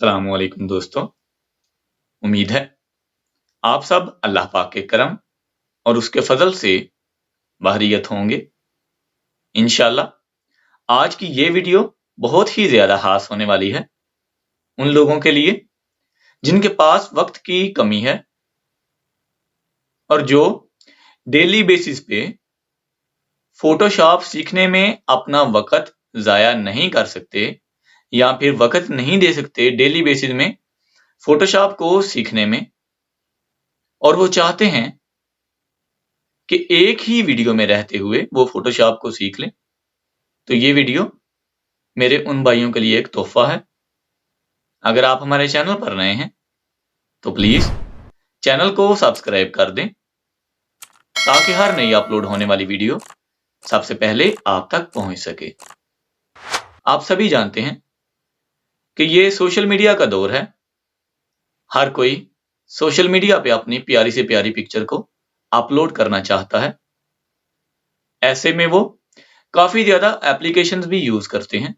अस्सलामुअलैकुम दोस्तों। उम्मीद है आप सब अल्लाह पाक के करम और उसके फजल से बहरियत होंगे। इंशाल्लाह आज की ये वीडियो बहुत ही ज्यादा खास होने वाली है उन लोगों के लिए जिनके पास वक्त की कमी है और जो डेली बेसिस पे फोटोशॉप सीखने में अपना वक्त जाया नहीं कर सकते या फिर वक्त नहीं दे सकते डेली बेसिस में फोटोशॉप को सीखने में, और वो चाहते हैं कि एक ही वीडियो में रहते हुए वो फोटोशॉप को सीख लें। तो ये वीडियो मेरे उन भाइयों के लिए एक तोहफा है। अगर आप हमारे चैनल पर नए हैं तो प्लीज चैनल को सब्सक्राइब कर दें ताकि हर नई अपलोड होने वाली वीडियो सबसे पहले आप तक पहुंच सके। आप सभी जानते हैं कि ये सोशल मीडिया का दौर है। हर कोई सोशल मीडिया पे अपनी प्यारी से प्यारी पिक्चर को अपलोड करना चाहता है। ऐसे में वो काफी ज्यादा एप्लीकेशंस भी यूज करते हैं,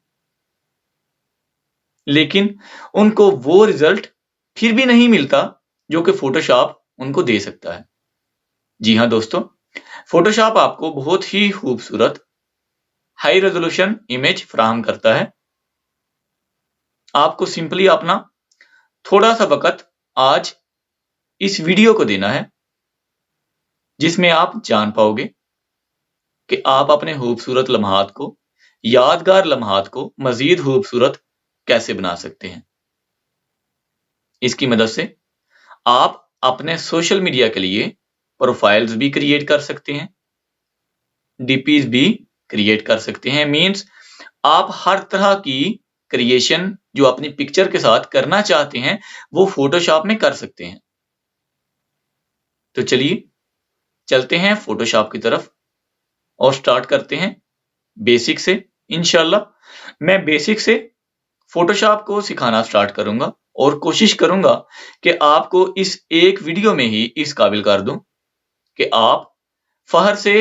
लेकिन उनको वो रिजल्ट फिर भी नहीं मिलता जो कि फोटोशॉप उनको दे सकता है। जी हाँ दोस्तों, फोटोशॉप आपको बहुत ही खूबसूरत हाई रेजोल्यूशन इमेज फराहम करता है। आपको सिंपली अपना थोड़ा सा वक्त आज इस वीडियो को देना है, जिसमें आप जान पाओगे कि आप अपने खूबसूरत लम्हात को, यादगार लम्हात को मजीद खूबसूरत कैसे बना सकते हैं। इसकी मदद से आप अपने सोशल मीडिया के लिए प्रोफाइल्स भी क्रिएट कर सकते हैं, डीपीज भी क्रिएट कर सकते हैं। मींस आप हर तरह की क्रिएशन जो अपनी पिक्चर के साथ करना चाहते हैं वो फोटोशॉप में कर सकते हैं। तो चलिए चलते हैं फोटोशॉप की तरफ और स्टार्ट करते हैं बेसिक से। इंशाल्लाह मैं बेसिक से फोटोशॉप को सिखाना स्टार्ट करूंगा और कोशिश करूंगा कि आपको इस एक वीडियो में ही इस काबिल कर दूं कि आप फहर से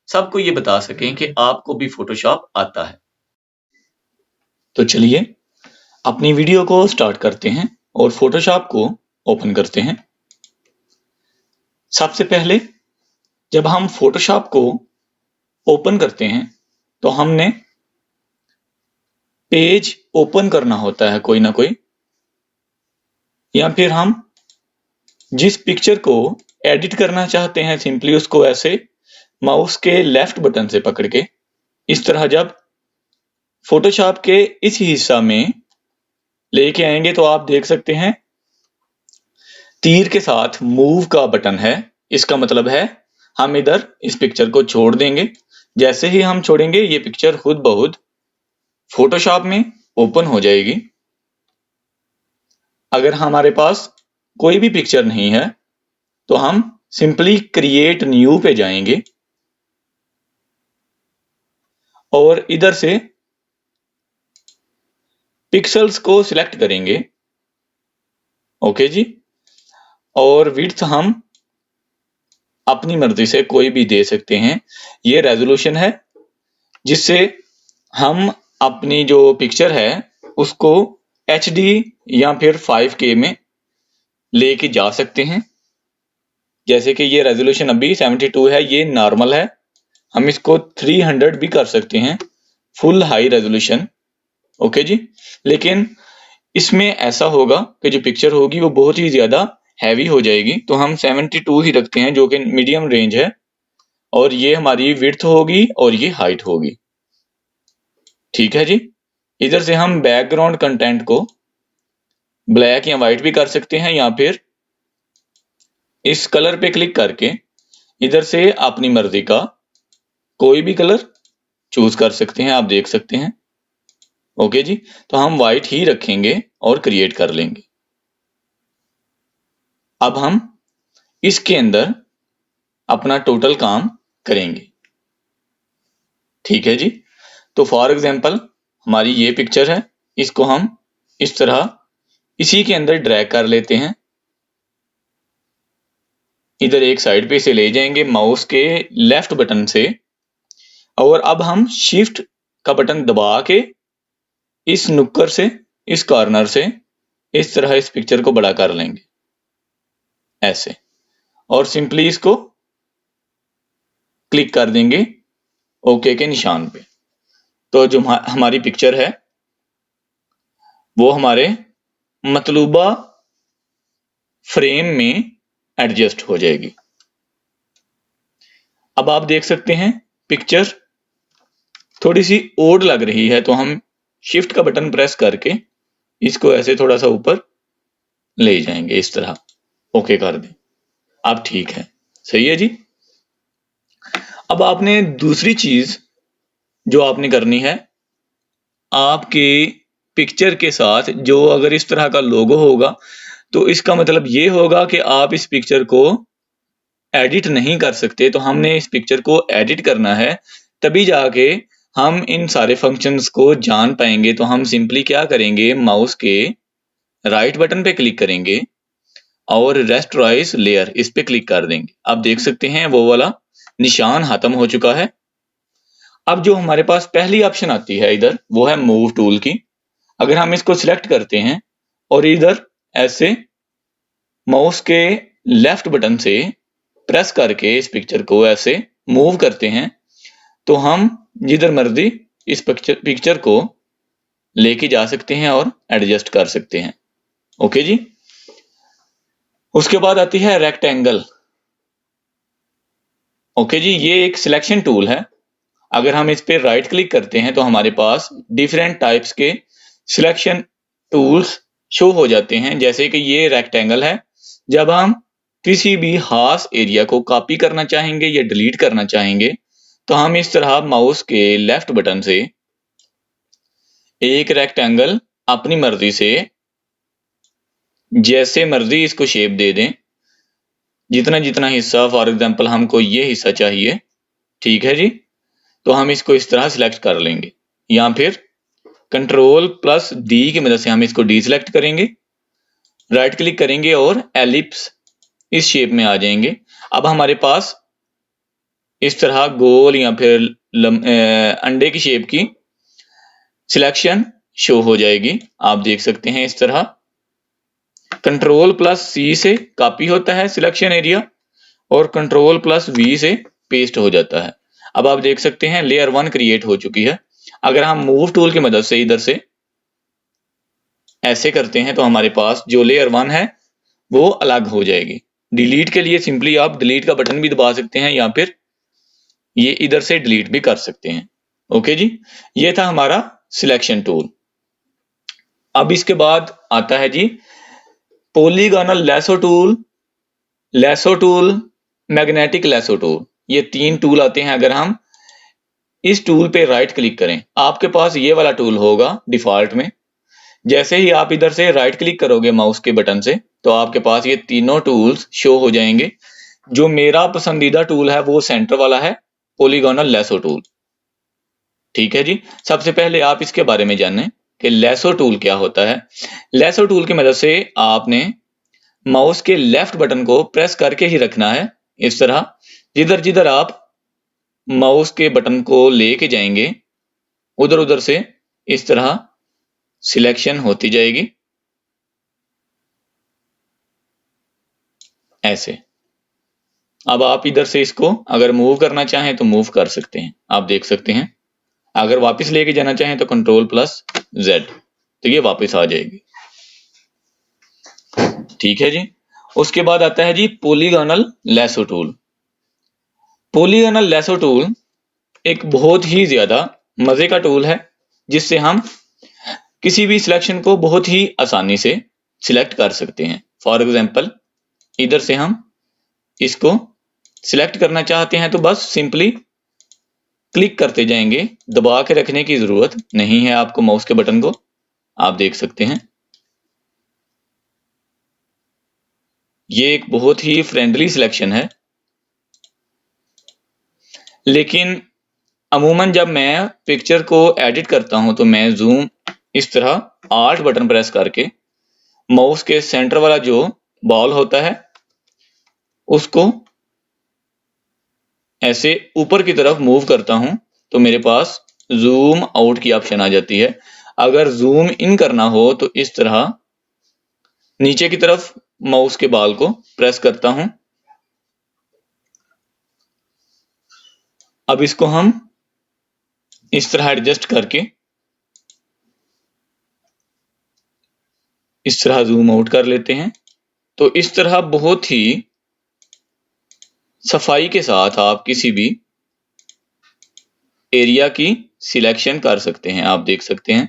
सबको ये बता सकें कि आपको भी फोटोशॉप आता है। तो चलिए अपनी वीडियो को स्टार्ट करते हैं और फोटोशॉप को ओपन करते हैं। सबसे पहले जब हम फोटोशॉप को ओपन करते हैं तो हमने पेज ओपन करना होता है कोई ना कोई, या फिर हम जिस पिक्चर को एडिट करना चाहते हैं सिंपली उसको ऐसे माउस के लेफ्ट बटन से पकड़ के इस तरह जब फोटोशॉप के इस हिस्सा में लेके आएंगे तो आप देख सकते हैं तीर के साथ मूव का बटन है। इसका मतलब है हम इधर इस पिक्चर को छोड़ देंगे। जैसे ही हम छोड़ेंगे ये पिक्चर खुद ब खुद फोटोशॉप में ओपन हो जाएगी। अगर हमारे पास कोई भी पिक्चर नहीं है तो हम सिंपली क्रिएट न्यू पे जाएंगे और इधर से पिक्सल्स को सिलेक्ट करेंगे। ओके जी, और विड्थ हम अपनी मर्जी से कोई भी दे सकते हैं। ये रेजोल्यूशन है जिससे हम अपनी जो पिक्चर है उसको HD या फिर 5K में लेके जा सकते हैं। जैसे कि ये रेजोल्यूशन अभी 72 है, ये नॉर्मल है। हम इसको 300 भी कर सकते हैं, फुल हाई रेजोल्यूशन। ओके जी, लेकिन इसमें ऐसा होगा कि जो पिक्चर होगी वो बहुत ही ज्यादा हैवी हो जाएगी, तो हम 72 ही रखते हैं जो कि मीडियम रेंज है। और ये हमारी विड्थ होगी और ये हाइट होगी। ठीक है जी, इधर से हम बैकग्राउंड कंटेंट को ब्लैक या व्हाइट भी कर सकते हैं, या फिर इस कलर पे क्लिक करके इधर से अपनी मर्जी का कोई भी कलर चूज कर सकते हैं। आप देख सकते हैं। ओके जी, तो हम व्हाइट ही रखेंगे और क्रिएट कर लेंगे। अब हम इसके अंदर अपना टोटल काम करेंगे। ठीक है जी, तो फॉर एग्जांपल हमारी ये पिक्चर है, इसको हम इस तरह इसी के अंदर ड्रैग कर लेते हैं। इधर एक साइड पे इसे ले जाएंगे माउस के लेफ्ट बटन से, और अब हम शिफ्ट का बटन दबा के इस नुक्कर से, इस कॉर्नर से इस तरह इस पिक्चर को बड़ा कर लेंगे ऐसे, और सिंपली इसको क्लिक कर देंगे ओके के निशान पे। तो जो हमारी पिक्चर है वो हमारे मतलूबा फ्रेम में एडजस्ट हो जाएगी। अब आप देख सकते हैं पिक्चर थोड़ी सी ओड लग रही है, तो हम शिफ्ट का बटन प्रेस करके इसको ऐसे थोड़ा सा ऊपर ले जाएंगे, इस तरह ओके कर दें। अब ठीक है, सही है जी। अब आपने दूसरी चीज जो आपने करनी है, आपके पिक्चर के साथ जो अगर इस तरह का लोगो होगा तो इसका मतलब ये होगा कि आप इस पिक्चर को एडिट नहीं कर सकते। तो हमने इस पिक्चर को एडिट करना है, तभी जाके हम इन सारे फंक्शंस को जान पाएंगे। तो हम सिंपली क्या करेंगे, माउस के राइट बटन पे क्लिक करेंगे और रेस्टोराइज लेयर इस पे क्लिक कर देंगे। आप देख सकते हैं वो वाला निशान खत्म हो चुका है। अब जो हमारे पास पहली ऑप्शन आती है इधर, वो है मूव टूल की। अगर हम इसको सिलेक्ट करते हैं और इधर ऐसे माउस के लेफ्ट बटन से प्रेस करके इस पिक्चर को ऐसे मूव करते हैं, तो हम जिधर मर्जी इस पिक्चर को लेके जा सकते हैं और एडजस्ट कर सकते हैं। ओके जी। उसके बाद आती है रेक्टेंगल। ओके जी, ये एक सिलेक्शन टूल है। अगर हम इस पे राइट क्लिक करते हैं तो हमारे पास डिफरेंट टाइप्स के सिलेक्शन टूल्स शो हो जाते हैं। जैसे कि ये रेक्टेंगल है, जब हम किसी भी खास एरिया को कॉपी करना चाहेंगे या डिलीट करना चाहेंगे तो हम इस तरह माउस के लेफ्ट बटन से एक रेक्टेंगल अपनी मर्जी से जैसे मर्जी इसको शेप दे दें, जितना जितना हिस्सा, फॉर एग्जांपल हमको ये हिस्सा चाहिए, ठीक है जी, तो हम इसको इस तरह सिलेक्ट कर लेंगे, या फिर Ctrl+D की मदद से हम इसको डी सिलेक्ट करेंगे, राइट क्लिक करेंगे और एलिप्स इस शेप में आ जाएंगे। अब हमारे पास इस तरह गोल या फिर अंडे की शेप की सिलेक्शन शो हो जाएगी। आप देख सकते हैं इस तरह Ctrl+C से कॉपी होता है सिलेक्शन एरिया और Ctrl+V से पेस्ट हो जाता है। अब आप देख सकते हैं लेयर 1 क्रिएट हो चुकी है। अगर हम मूव टूल की मदद से इधर से ऐसे करते हैं तो हमारे पास जो लेयर 1 है वो अलग हो जाएगी। डिलीट के लिए सिंपली आप डिलीट का बटन भी दबा सकते हैं या फिर ये इधर से डिलीट भी कर सकते हैं। ओके जी, ये था हमारा सिलेक्शन टूल। अब इसके बाद आता है जी polygonal lasso tool, magnetic lasso tool. ये 3 टूल आते हैं। अगर हम इस टूल पे राइट क्लिक करें, आपके पास ये वाला टूल होगा डिफॉल्ट में। जैसे ही आप इधर से राइट क्लिक करोगे माउस के बटन से तो आपके पास ये तीनों टूल्स शो हो जाएंगे। जो मेरा पसंदीदा टूल है वो सेंटर वाला है, पॉलीगॉनल लैसो टूल। ठीक है जी, सबसे पहले आप इसके बारे में जानें कि लैसो टूल क्या होता है। लैसो टूल की मदद से आपने माउस के लेफ्ट बटन को प्रेस करके ही रखना है। इस तरह जिधर जिधर आप माउस के बटन को लेके जाएंगे उधर उधर से इस तरह सिलेक्शन होती जाएगी ऐसे। अब आप इधर से इसको अगर मूव करना चाहें तो मूव कर सकते हैं। आप देख सकते हैं अगर वापस लेके जाना चाहें तो Ctrl+Z, तो ये वापस आ जाएगी। ठीक है जी। उसके बाद आता है जी polygonal lasso tool. Polygonal lasso tool एक बहुत ही ज्यादा मजे का टूल है, जिससे हम किसी भी सिलेक्शन को बहुत ही आसानी से सिलेक्ट कर सकते हैं। फॉर एग्जांपल इधर से हम इसको सिलेक्ट करना चाहते हैं तो बस सिंपली क्लिक करते जाएंगे, दबा के रखने की जरूरत नहीं है आपको माउस के बटन को। आप देख सकते हैं ये एक बहुत ही फ्रेंडली सिलेक्शन है। लेकिन अमूमन जब मैं पिक्चर को एडिट करता हूं तो मैं जूम इस तरह Alt बटन प्रेस करके माउस के सेंटर वाला जो बॉल होता है उसको ऐसे ऊपर की तरफ मूव करता हूं तो मेरे पास जूम आउट की ऑप्शन आ जाती है। अगर जूम इन करना हो तो इस तरह नीचे की तरफ माउस के बाल को प्रेस करता हूं। अब इसको हम इस तरह एडजस्ट करके इस तरह जूम आउट कर लेते हैं। तो इस तरह बहुत ही सफाई के साथ आप किसी भी एरिया की सिलेक्शन कर सकते हैं। आप देख सकते हैं।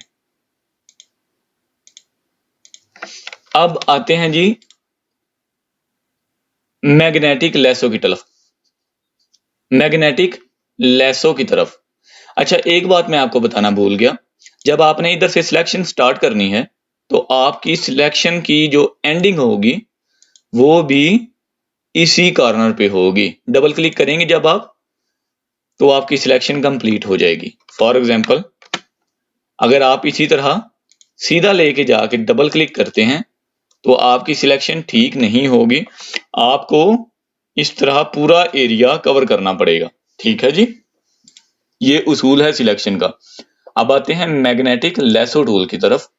अब आते हैं जी मैग्नेटिक लेसो की तरफ। मैग्नेटिक लेसो की तरफ। अच्छा, एक बात मैं आपको बताना भूल गया। जब आपने इधर से सिलेक्शन स्टार्ट करनी है तो आपकी सिलेक्शन की जो एंडिंग होगी वो भी इसी कॉर्नर पे होगी। डबल क्लिक करेंगे जब आप, तो आपकी सिलेक्शन कंप्लीट हो जाएगी। फॉर एग्जांपल, अगर आप इसी तरह सीधा लेके जाके डबल क्लिक करते हैं तो आपकी सिलेक्शन ठीक नहीं होगी। आपको इस तरह पूरा एरिया कवर करना पड़ेगा। ठीक है जी, ये उसूल है सिलेक्शन का। अब आते हैं मैग्नेटिक लेसो टूल की तरफ।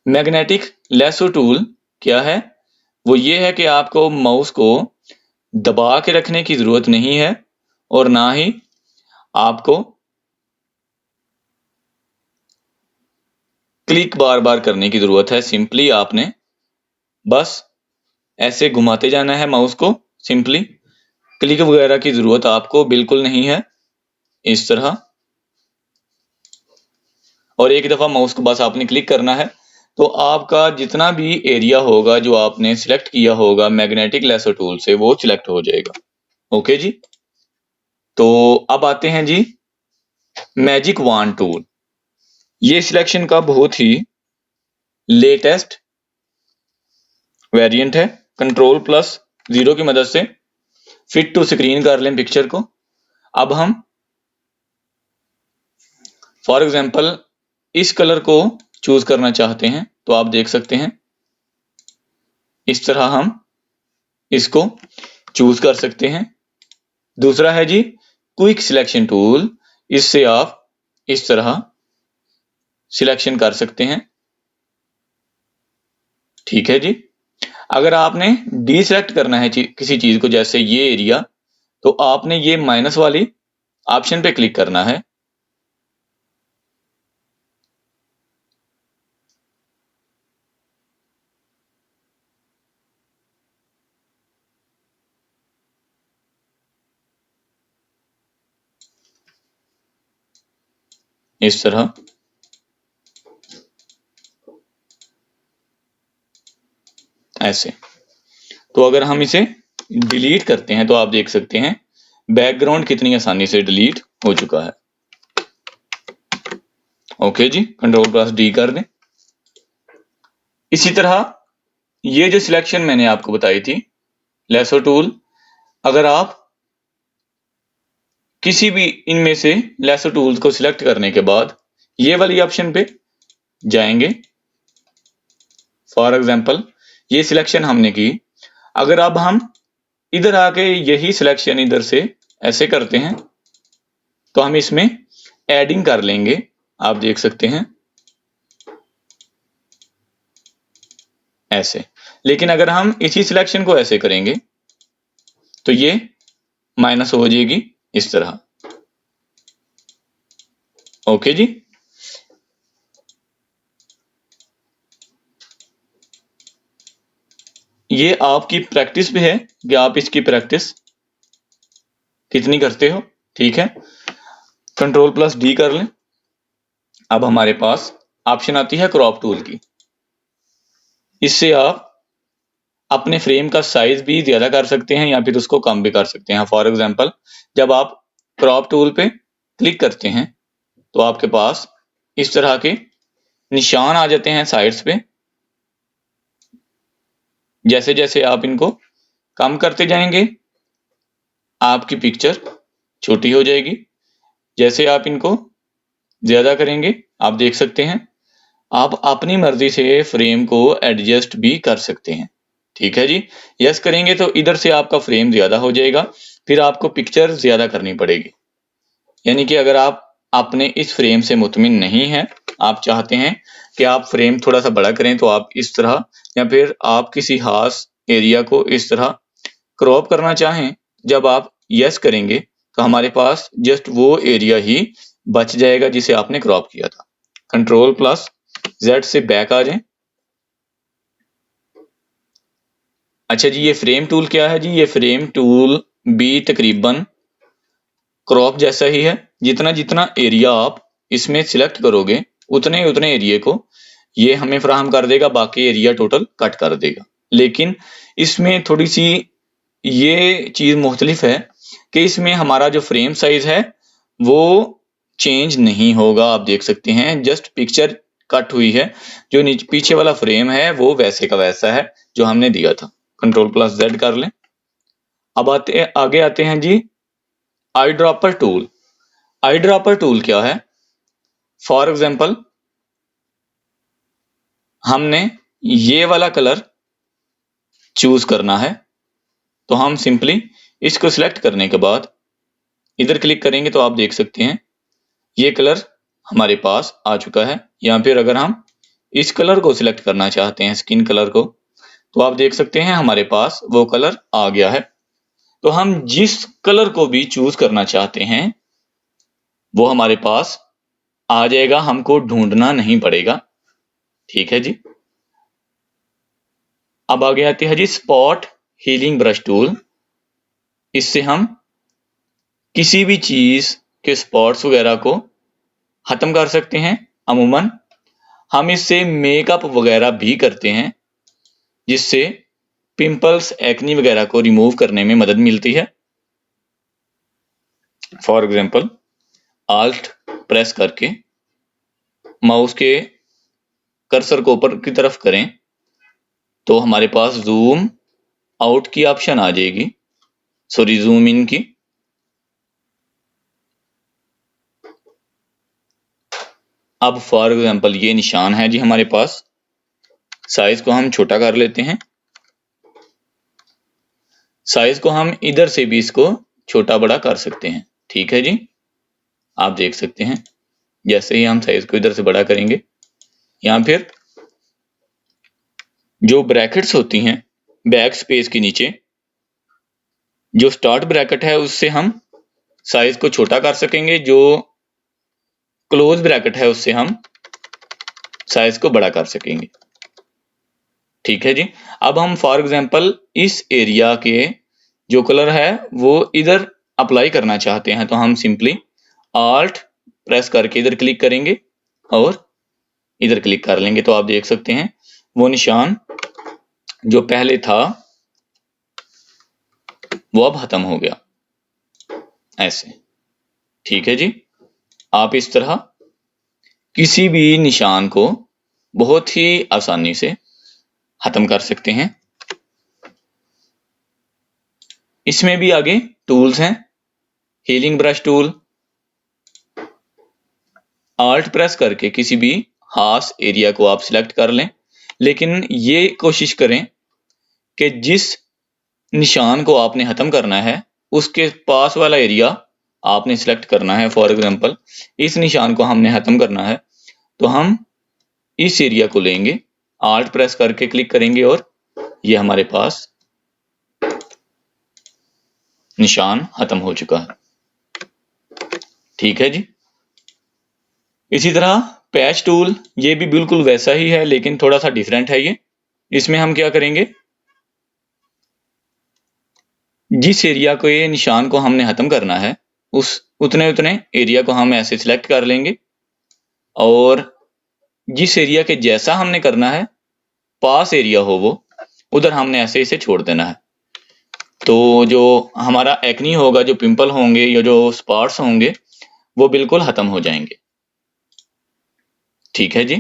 मैग्नेटिक लेसो टूल क्या है? वो ये है कि आपको माउस को दबा के रखने की जरूरत नहीं है और ना ही आपको क्लिक बार बार करने की जरूरत है। सिंपली आपने बस ऐसे घुमाते जाना है माउस को। सिंपली क्लिक वगैरह की जरूरत आपको बिल्कुल नहीं है। इस तरह, और एक दफा माउस को बस आपने क्लिक करना है तो आपका जितना भी एरिया होगा जो आपने सिलेक्ट किया होगा मैग्नेटिक लेसो टूल से, वो सिलेक्ट हो जाएगा। ओके जी। तो अब आते हैं जी मैजिक वांड टूल। ये सिलेक्शन का बहुत ही लेटेस्ट वेरिएंट है। Ctrl+0 की मदद से फिट टू स्क्रीन कर लें पिक्चर को। अब हम फॉर एग्जांपल इस कलर को चूज करना चाहते हैं तो आप देख सकते हैं इस तरह हम इसको चूज कर सकते हैं। दूसरा है जी क्विक सिलेक्शन टूल। इससे आप इस तरह सिलेक्शन कर सकते हैं। ठीक है जी। अगर आपने डीसेलेक्ट करना है किसी चीज को, जैसे ये एरिया, तो आपने ये माइनस वाली ऑप्शन पे क्लिक करना है। इस तरह ऐसे। तो अगर हम इसे डिलीट करते हैं तो आप देख सकते हैं बैकग्राउंड कितनी आसानी से डिलीट हो चुका है। ओके जी, Ctrl+D कर दें। इसी तरह ये जो सिलेक्शन मैंने आपको बताई थी लेसो टूल, अगर आप किसी भी इनमें से लेसो टूल्स को सिलेक्ट करने के बाद ये वाली ऑप्शन पे जाएंगे, फॉर एग्जांपल ये सिलेक्शन हमने की। अगर अब हम इधर आके यही सिलेक्शन इधर से ऐसे करते हैं तो हम इसमें एडिंग कर लेंगे। आप देख सकते हैं ऐसे। लेकिन अगर हम इसी सिलेक्शन को ऐसे करेंगे तो ये माइनस हो जाएगी इस तरह। ओके जी। ये आपकी प्रैक्टिस पे है कि आप इसकी प्रैक्टिस कितनी करते हो। ठीक है, Ctrl+D कर लें। अब हमारे पास ऑप्शन आती है क्रॉप टूल की। इससे आप अपने फ्रेम का साइज भी ज्यादा कर सकते हैं या फिर उसको कम भी कर सकते हैं। फॉर एग्जांपल, जब आप क्रॉप टूल पे क्लिक करते हैं तो आपके पास इस तरह के निशान आ जाते हैं साइड्स पे। जैसे जैसे आप इनको कम करते जाएंगे आपकी पिक्चर छोटी हो जाएगी। जैसे आप इनको ज्यादा करेंगे, आप देख सकते हैं आप अपनी मर्जी से फ्रेम को एडजस्ट भी कर सकते हैं। ठीक है जी। यस करेंगे तो इधर से आपका फ्रेम ज्यादा हो जाएगा, फिर आपको पिक्चर ज्यादा करनी पड़ेगी। यानी कि अगर आप अपने इस फ्रेम से मुतमिन नहीं है, आप चाहते हैं कि आप फ्रेम थोड़ा सा बड़ा करें तो आप इस तरह, या फिर आप किसी खास एरिया को इस तरह क्रॉप करना चाहें, जब आप यस करेंगे तो हमारे पास जस्ट वो एरिया ही बच जाएगा जिसे आपने क्रॉप किया था। कंट्रोल प्लस जेड से बैक आ जाएं। अच्छा जी, ये फ्रेम टूल क्या है जी? ये फ्रेम टूल भी तकरीबन क्रॉप जैसा ही है। जितना जितना एरिया आप इसमें सिलेक्ट करोगे उतने उतने एरिया को ये हमें फराहम कर देगा, बाकी एरिया टोटल कट कर देगा। लेकिन इसमें थोड़ी सी ये चीज मुख्तलिफ है कि इसमें हमारा जो फ्रेम साइज है वो चेंज नहीं होगा। आप देख सकते हैं जस्ट पिक्चर कट हुई है, जो नीचे पीछे वाला फ्रेम है वो वैसे का वैसा है जो हमने दिया था। कंट्रोल प्लस जेड कर लें। अब आगे आते हैं जी eye dropper tool. Eye dropper tool क्या है? फॉर एग्जाम्पल हमने ये वाला कलर चूज करना है, तो हम सिंपली इसको सिलेक्ट करने के बाद इधर क्लिक करेंगे तो आप देख सकते हैं ये कलर हमारे पास आ चुका है। या फिर अगर हम इस कलर को सिलेक्ट करना चाहते हैं, स्किन कलर को, तो आप देख सकते हैं हमारे पास वो कलर आ गया है। तो हम जिस कलर को भी चूज करना चाहते हैं वो हमारे पास आ जाएगा, हमको ढूंढना नहीं पड़ेगा। ठीक है जी। अब आगे आते हैं जी स्पॉट हीलिंग ब्रश टूल। इससे हम किसी भी चीज के स्पॉट्स वगैरह को खत्म कर सकते हैं। अमूमन हम इससे मेकअप वगैरह भी करते हैं, जिससे पिंपल्स, एक्नी वगैरह को रिमूव करने में मदद मिलती है। फॉर एग्जाम्पल आल्ट प्रेस करके माउस के कर्सर को ऊपर की तरफ करें तो हमारे पास जूम आउट की ऑप्शन आ जाएगी, सॉरी जूम इन की। अब फॉर एग्जाम्पल ये निशान है जी हमारे पास, साइज को हम छोटा कर लेते हैं। साइज को हम इधर से भी इसको छोटा बड़ा कर सकते हैं। ठीक है जी। आप देख सकते हैं जैसे ही हम साइज को इधर से बड़ा करेंगे, या फिर जो ब्रैकेट्स होती हैं बैक स्पेस के नीचे जो स्टार्ट ब्रैकेट है उससे हम साइज को छोटा कर सकेंगे, जो क्लोज ब्रैकेट है उससे हम साइज को बड़ा कर सकेंगे। ठीक है जी। अब हम फॉर एग्जांपल इस एरिया के जो कलर है वो इधर अप्लाई करना चाहते हैं, तो हम सिंपली आल्ट प्रेस करके इधर क्लिक करेंगे और इधर क्लिक कर लेंगे, तो आप देख सकते हैं वो निशान जो पहले था वो अब खत्म हो गया ऐसे। ठीक है जी। आप इस तरह किसी भी निशान को बहुत ही आसानी से खत्म कर सकते हैं। इसमें भी आगे टूल्स हैं, healing brush tool. Alt press करके किसी भी खास एरिया को आप सिलेक्ट कर लें, लेकिन ये कोशिश करें कि जिस निशान को आपने खत्म करना है उसके पास वाला एरिया आपने सिलेक्ट करना है। फॉर एग्जांपल इस निशान को हमने खत्म करना है तो हम इस एरिया को लेंगे, आल्ट प्रेस करके क्लिक करेंगे और ये हमारे पास निशान खत्म हो चुका है। ठीक है जी। इसी तरह पैच टूल, ये भी बिल्कुल वैसा ही है लेकिन थोड़ा सा डिफरेंट है ये। इसमें हम क्या करेंगे, जिस एरिया को ये निशान को हमने खत्म करना है उस उतने एरिया को हम ऐसे सिलेक्ट कर लेंगे और जिस एरिया के जैसा हमने करना है पास एरिया हो वो उधर हमने ऐसे इसे छोड़ देना है। तो जो हमारा एक्नी होगा, जो पिंपल होंगे या जो स्पॉट्स होंगे वो बिल्कुल खत्म हो जाएंगे। ठीक है जी।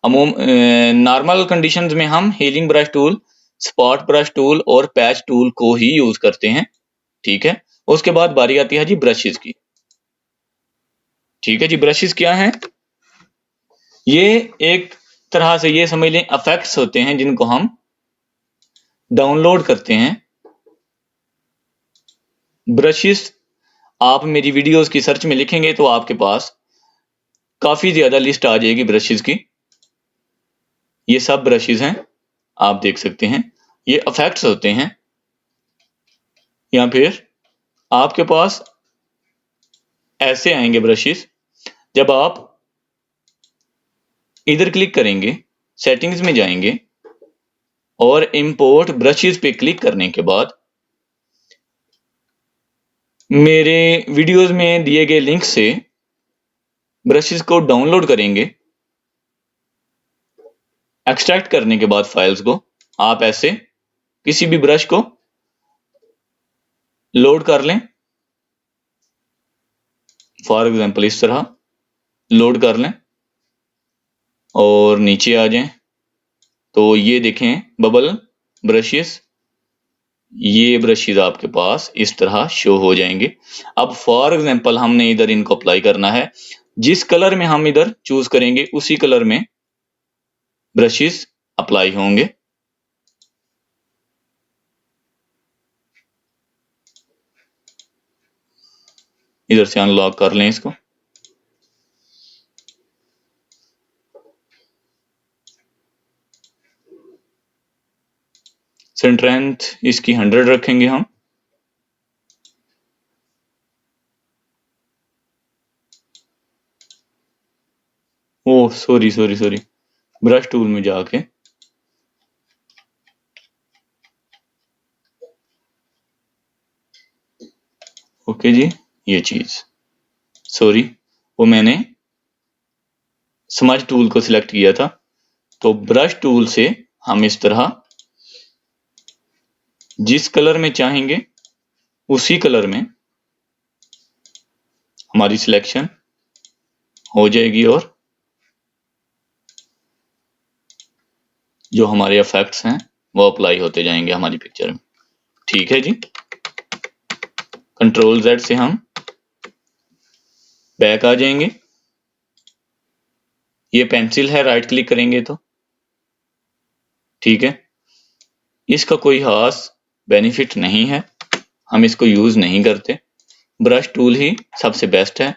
नॉर्मल कंडीशंस में हम healing brush tool, spot brush tool और पैच टूल को ही यूज करते हैं। ठीक है। उसके बाद बारी आती है जी ब्रशेस की। ठीक है जी। ब्रशेस क्या हैं? ये एक तरह से ये समझ लें इफेक्ट्स होते हैं जिनको हम डाउनलोड करते हैं। ब्रशेस आप मेरी वीडियोस की सर्च में लिखेंगे तो आपके पास काफी ज्यादा लिस्ट आ जाएगी ब्रशेस की। ये सब ब्रशेस हैं, आप देख सकते हैं। ये इफेक्ट्स होते हैं, या फिर आपके पास ऐसे आएंगे ब्रशेस। जब आप इधर क्लिक करेंगे, सेटिंग्स में जाएंगे और इंपोर्ट ब्रशेस पे क्लिक करने के बाद मेरे वीडियोस में दिए गए लिंक से ब्रशेस को डाउनलोड करेंगे। एक्सट्रैक्ट करने के बाद फाइल्स को आप ऐसे किसी भी ब्रश को लोड कर लें। फॉर एग्जांपल इस तरह लोड कर लें और नीचे आ जाएं तो ये देखें बबल ब्रशेस, ये ब्रशेस आपके पास इस तरह शो हो जाएंगे। अब फॉर एग्जांपल हमने इधर इनको अप्लाई करना है, जिस कलर में हम इधर चूज करेंगे उसी कलर में ब्रशेस अप्लाई होंगे। इधर से अनलॉक कर लें इसको। स्ट्रेंथ इसकी 100 रखेंगे हम। Oh sorry sorry sorry, brush tool में जाके ओके जी, ये चीज सॉरी, वो मैंने स्मज टूल को सिलेक्ट किया था। तो ब्रश टूल से हम इस तरह जिस कलर में चाहेंगे उसी कलर में हमारी सिलेक्शन हो जाएगी और जो हमारे इफेक्ट्स हैं वो अप्लाई होते जाएंगे हमारी पिक्चर में। ठीक है जी। कंट्रोल Z से हम बैक आ जाएंगे। ये पेंसिल है, राइट क्लिक करेंगे तो ठीक है। इसका कोई खास बेनिफिट नहीं है, हम इसको यूज नहीं करते। ब्रश टूल ही सबसे बेस्ट है।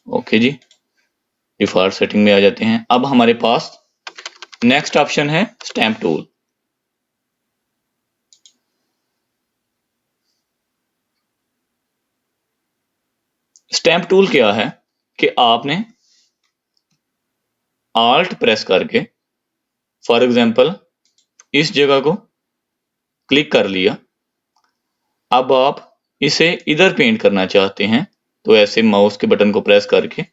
ओके जी, डिफॉल्ट सेटिंग में आ जाते हैं। अब हमारे पास नेक्स्ट ऑप्शन है स्टैम्प टूल। स्टैम्प टूल क्या है कि आपने आल्ट प्रेस करके फॉर एग्जांपल इस जगह को क्लिक कर लिया। अब आप इसे इधर पेंट करना चाहते हैं तो ऐसे माउस के बटन को प्रेस करके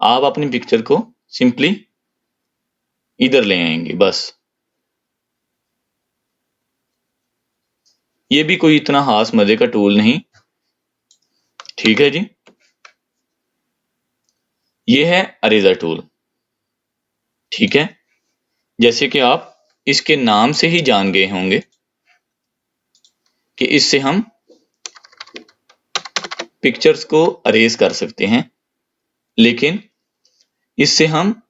आप अपनी पिक्चर को सिंपली इधर ले आएंगे बस। ये भी कोई इतना खास मजे का टूल नहीं। ठीक है जी। ये है अरेजर टूल। ठीक है, जैसे कि आप इसके नाम से ही जान गए होंगे कि इससे हम पिक्चर्स को अरेज कर सकते हैं, लेकिन इससे हम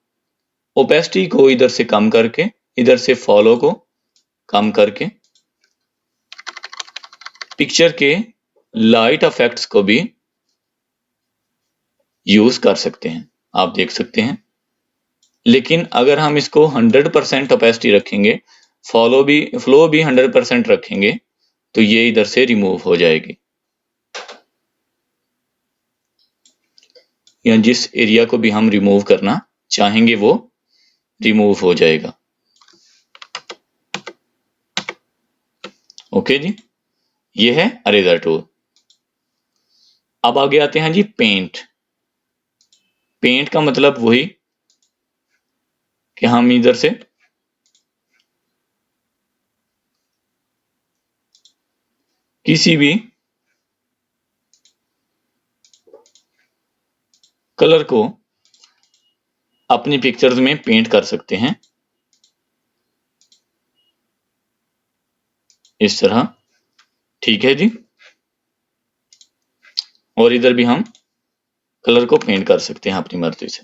ओपेसिटी को इधर से कम करके, इधर से फॉलो को कम करके पिक्चर के लाइट इफेक्ट्स को भी यूज कर सकते हैं, आप देख सकते हैं। लेकिन अगर हम इसको 100% ओपेसिटी रखेंगे, फ्लो भी 100% रखेंगे तो ये इधर से रिमूव हो जाएगी, या जिस एरिया को भी हम रिमूव करना चाहेंगे वो रिमूव हो जाएगा। ओके जी, ये है अरेजर टूल। अब आगे आते हैं जी पेंट। पेंट का मतलब वही कि हम इधर से किसी भी कलर को अपनी पिक्चर्स में पेंट कर सकते हैं इस तरह। ठीक है जी, और इधर भी हम कलर को पेंट कर सकते हैं अपनी मर्जी से।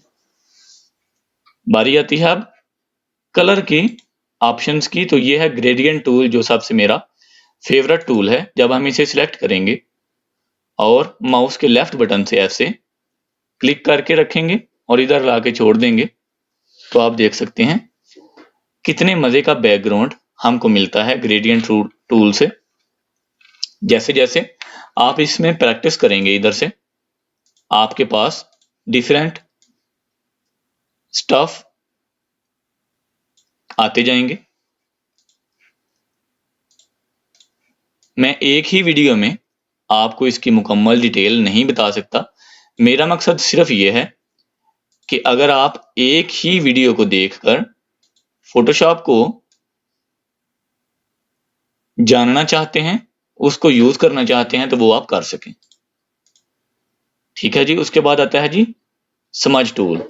बारी आती है अब कलर की ऑप्शंस की। तो ये है ग्रेडियंट टूल, जो सबसे मेरा फेवरेट टूल है। जब हम इसे सिलेक्ट करेंगे और माउस के लेफ्ट बटन से ऐसे क्लिक करके रखेंगे और इधर लाके छोड़ देंगे तो आप देख सकते हैं कितने मजे का बैकग्राउंड हमको मिलता है ग्रेडियंट टूल से। जैसे जैसे आप इसमें प्रैक्टिस करेंगे इधर से आपके पास डिफरेंट स्टफ आते जाएंगे। मैं एक ही वीडियो में आपको इसकी मुकम्मल डिटेल नहीं बता सकता। मेरा मकसद सिर्फ यह है कि अगर आप एक ही वीडियो को देखकर फोटोशॉप को जानना चाहते हैं, उसको यूज करना चाहते हैं, तो वो आप कर सकें। ठीक है जी। उसके बाद आता है जी स्मज टूल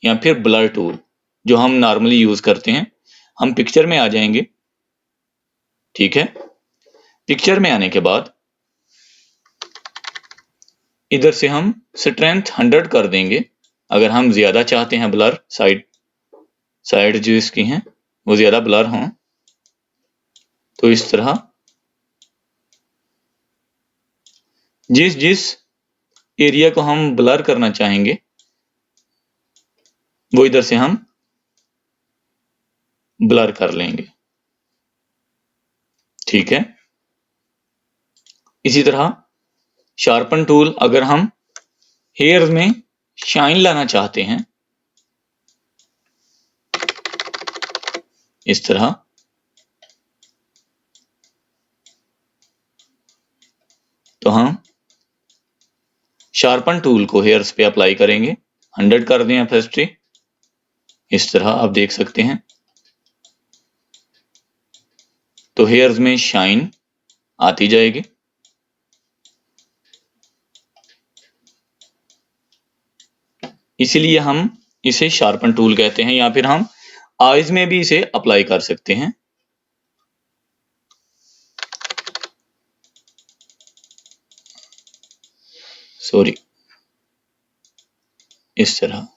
या फिर ब्लर टूल जो हम नॉर्मली यूज करते हैं। हम पिक्चर में आ जाएंगे। ठीक है। पिक्चर में आने के बाद इधर से हम स्ट्रेंथ 100 कर देंगे। अगर हम ज्यादा चाहते हैं ब्लर साइड जो इसकी हैं वो ज्यादा ब्लर हों तो इस तरह जिस जिस एरिया को हम ब्लर करना चाहेंगे वो इधर से हम ब्लर कर लेंगे। ठीक है। इसी तरह शार्पन टूल, अगर हम हेयर में शाइन लाना चाहते हैं इस तरह तो हम शार्पन टूल को हेयर्स पे अप्लाई करेंगे। 100 कर दें ऑपेसिटी। इस तरह आप देख सकते हैं तो हेयर्स में शाइन आती जाएगी। इसीलिए हम इसे शार्पन टूल कहते हैं, या फिर हम आईज में भी इसे अप्लाई कर सकते हैं। सॉरी, इस तरह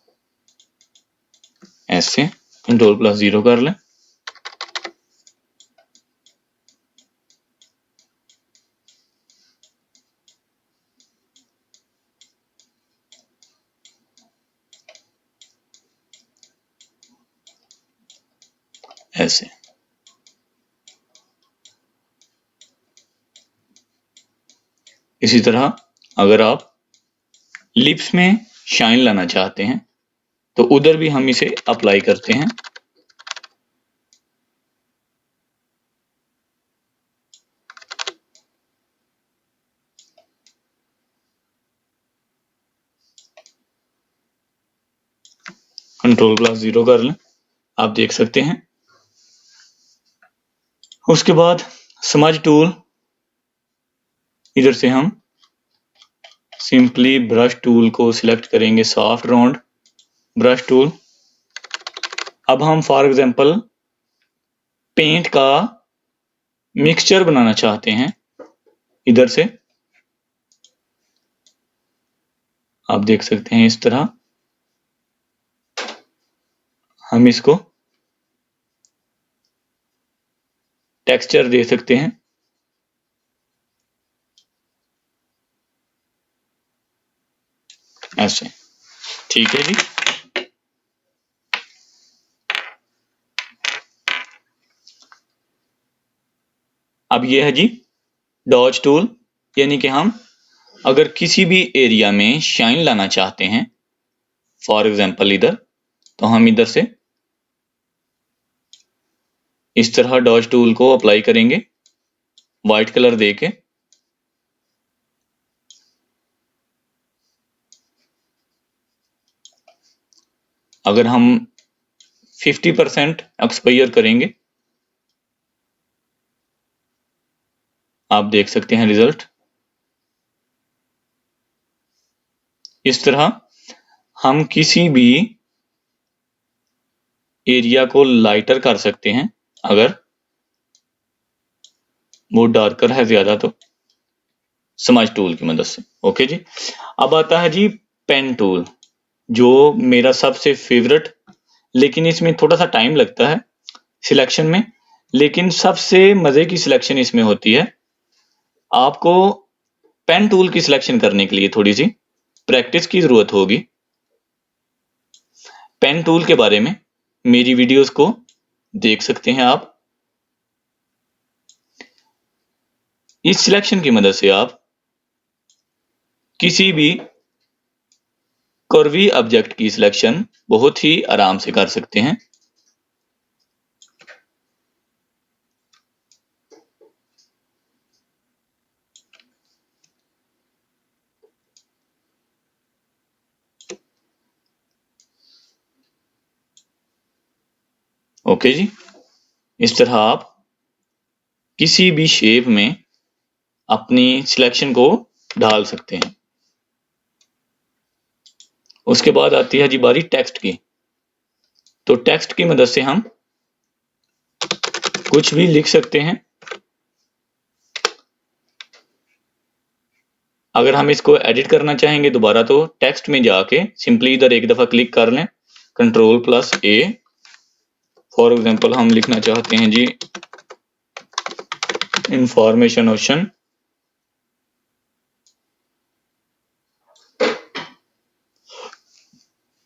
ऐसे Ctrl+0 कर लें। ऐसे इसी तरह अगर आप लिप्स में शाइन लाना चाहते हैं तो उधर भी हम इसे अप्लाई करते हैं। Ctrl+0 कर लें। आप देख सकते हैं। उसके बाद स्मज टूल, इधर से हम सिंपली ब्रश टूल को सिलेक्ट करेंगे, सॉफ्ट राउंड ब्रश टूल। अब हम फॉर एग्जांपल पेंट का मिक्सचर बनाना चाहते हैं। इधर से आप देख सकते हैं इस तरह हम इसको टेक्सचर दे सकते हैं। ऐसे। ठीक है जी। अब ये है जी डॉज टूल, यानी कि हम अगर किसी भी एरिया में शाइन लाना चाहते हैं, फॉर एग्जांपल इधर, तो हम इधर से इस तरह डॉज टूल को अप्लाई करेंगे व्हाइट कलर देके। अगर हम 50% एक्सपायर करेंगे, आप देख सकते हैं रिजल्ट इस तरह। हम किसी भी एरिया को लाइटर कर सकते हैं अगर वो डार्कर है ज्यादा तो स्मज टूल की मदद से। ओके जी। अब आता है जी पेन टूल, जो मेरा सबसे फेवरेट, लेकिन इसमें थोड़ा सा टाइम लगता है सिलेक्शन में, लेकिन सबसे मजे की सिलेक्शन इसमें होती है। आपको पेन टूल की सिलेक्शन करने के लिए थोड़ी सी प्रैक्टिस की जरूरत होगी। पेन टूल के बारे में मेरी वीडियोस को देख सकते हैं आप। इस सिलेक्शन की मदद से आप किसी भी कर्वी ऑब्जेक्ट की सिलेक्शन बहुत ही आराम से कर सकते हैं। ओके जी, इस तरह आप किसी भी शेप में अपनी सिलेक्शन को डाल सकते हैं। उसके बाद आती है जी बारी टेक्स्ट की। तो टेक्स्ट की मदद से हम कुछ भी लिख सकते हैं। अगर हम इसको एडिट करना चाहेंगे दोबारा तो टेक्स्ट में जाके सिंपली इधर एक दफा क्लिक कर लें, Ctrl+A। फॉर एग्जांपल हम लिखना चाहते हैं जी इंफॉर्मेशन ओशन।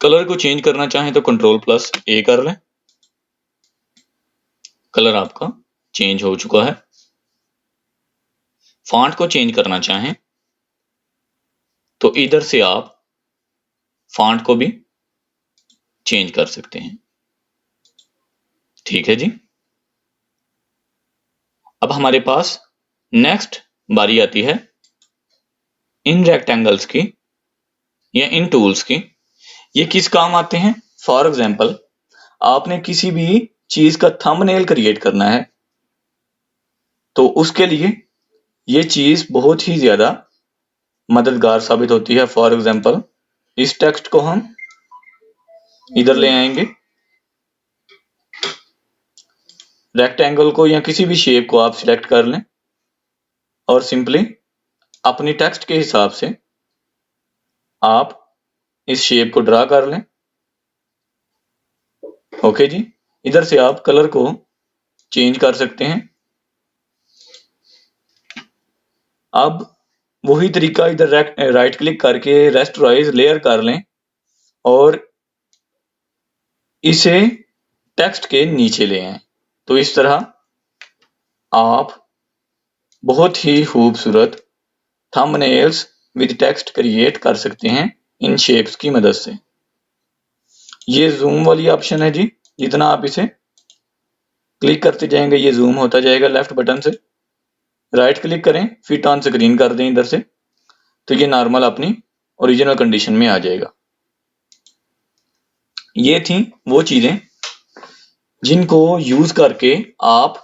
कलर को चेंज करना चाहें तो Ctrl+A कर लें। कलर आपका चेंज हो चुका है। फॉन्ट को चेंज करना चाहें तो इधर से आप फॉन्ट को भी चेंज कर सकते हैं। ठीक है जी। अब हमारे पास नेक्स्ट बारी आती है इन रेक्टेंगल्स की या इन टूल्स की। ये किस काम आते हैं? फॉर एग्जांपल आपने किसी भी चीज का थंबनेल क्रिएट करना है तो उसके लिए ये चीज बहुत ही ज्यादा मददगार साबित होती है। फॉर एग्जांपल इस टेक्स्ट को हम इधर ले आएंगे, रेक्टेंगल को या किसी भी शेप को आप सिलेक्ट कर लें और सिंपली अपनी टेक्स्ट के हिसाब से आप इस शेप को ड्रा कर लें। ओके जी, इधर से आप कलर को चेंज कर सकते हैं। अब वही तरीका इधर राइट क्लिक करके रेस्टोराइज लेयर कर लें और इसे टेक्स्ट के नीचे ले आए। तो इस तरह आप बहुत ही खूबसूरत थंबनेल्स विद टेक्स्ट क्रिएट कर सकते हैं इन शेप्स की मदद से। ये जूम वाली ऑप्शन है जी, जितना आप इसे क्लिक करते जाएंगे ये जूम होता जाएगा लेफ्ट बटन से। राइट क्लिक करें, फिट ऑन स्क्रीन कर दें इधर से, तो ये नॉर्मल अपनी ओरिजिनल कंडीशन में आ जाएगा। ये थी वो चीजें जिनको यूज करके आप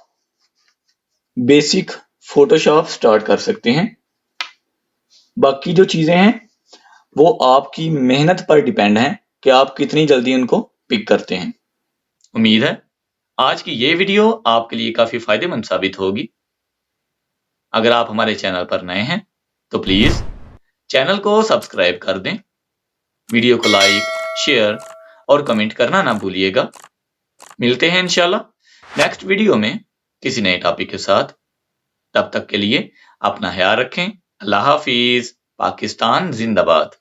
बेसिक फोटोशॉप स्टार्ट कर सकते हैं। बाकी जो चीजें हैं वो आपकी मेहनत पर डिपेंड है कि आप कितनी जल्दी उनको पिक करते हैं। उम्मीद है आज की ये वीडियो आपके लिए काफी फायदेमंद साबित होगी। अगर आप हमारे चैनल पर नए हैं तो प्लीज चैनल को सब्सक्राइब कर दें, वीडियो को लाइक, शेयर और कमेंट करना ना भूलिएगा। मिलते हैं इंशाल्लाह नेक्स्ट वीडियो में किसी नए टॉपिक के साथ। तब तक के लिए अपना ख्याल रखें। अल्लाह हाफिज। पाकिस्तान जिंदाबाद।